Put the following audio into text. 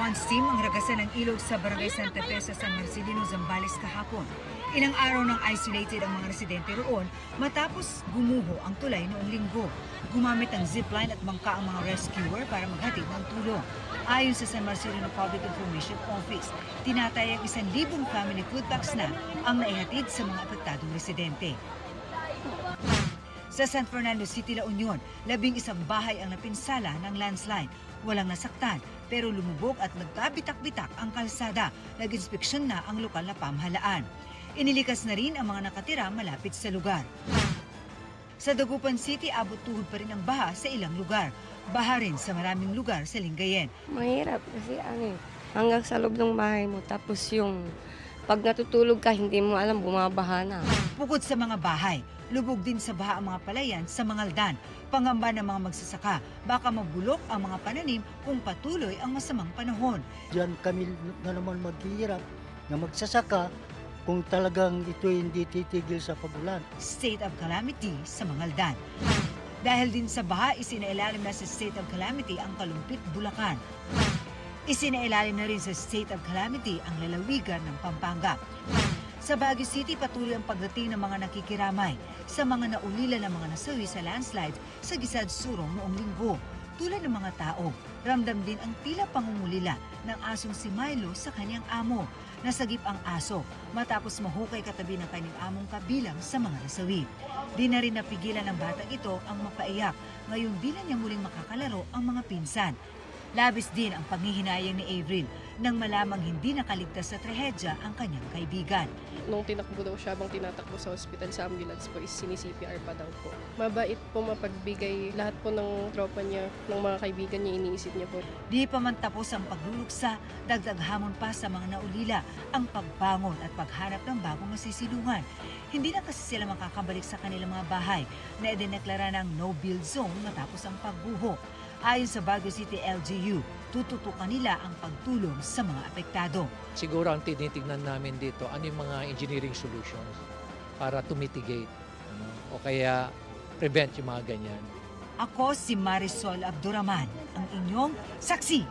response team ang ragasan ng ilog sa Barangay Santa Fe sa San Marcelino, Zambales kahapon. Ilang araw nang isolated ang mga residente roon matapos gumuho ang tulay noong linggo. Gumamit ng zipline at bangka ang mga rescuer para maghatid ng tulong. Ayon sa San Marcelino Public Information Office, tinatayang 1,000 family food packs na ang naihatid sa mga apektadong residente. Sa San Fernando City, La Union, 11 bahay ang napinsala ng landslide. Walang nasaktan, pero lumubog at nagkabitak-bitak ang kalsada. Nag-inspeksyon na ang lokal na pamahalaan. Inilikas na rin ang mga nakatira malapit sa lugar. Sa Dagupan City, abot tuhod pa rin ang baha sa ilang lugar. Baha rin sa maraming lugar sa Lingayen. Mahirap kasi hanggang sa loob ng bahay mo. Tapos pag natutulog ka, hindi mo alam, bumabaha na. Bukod sa mga bahay, lubog din sa baha ang mga palayan sa Mangaldan. Pangamba ng mga magsasaka, baka mabulok ang mga pananim kung patuloy ang masamang panahon. Diyan kami na naman maghihirap na magsasaka kung talagang ito hindi titigil sa pagulan. State of calamity sa Mangaldan. Dahil din sa baha, isinailalim na sa state of calamity ang Kalumpit, Bulacan. Isinailalim na rin sa state of calamity ang lalawigan ng Pampanga. Sa Baguio City, patuloy ang pagdating ng mga nakikiramay sa mga naulila ng mga nasawi sa landslide sa Gisad Surong noong linggo. Tulad ng mga tao, ramdam din ang tila pangungulila ng asong si Milo sa kanyang amo. Nasagip ang aso matapos mahukay katabi ng kanyang among kabilang sa mga nasawi. Di na rin napigilan ng batang ito ang mapaiyak. Ngayon di na niya muling makakalaro ang mga pinsan. Labis din ang panghihinayang ni Avril nang malamang hindi nakaligtas sa trahedya ang kanyang kaibigan. Nung tinakbo daw siya, habang tinatakbo sa ospital sa ambulance po, is sini-CPR pa daw po. Mabait po, mapagbigay. Lahat po ng tropa niya, ng mga kaibigan niya, iniisip niya po. Di pa man tapos ang pagluluksa, dagdag hamon pa sa mga naulila ang pagbangon at paghanap ng bagong masisilungan. Hindi na kasi sila makakabalik sa kanilang mga bahay na idineklara ng no-build zone matapos ang pagguho. Ayon sa Baguio City LGU, tututukan nila ang pagtulong sa mga apektado. Siguro ang tinitignan namin dito, ano yung mga engineering solutions para to mitigate o kaya prevent yung mga ganyan. Ako si Marisol Abduraman, ang inyong saksi.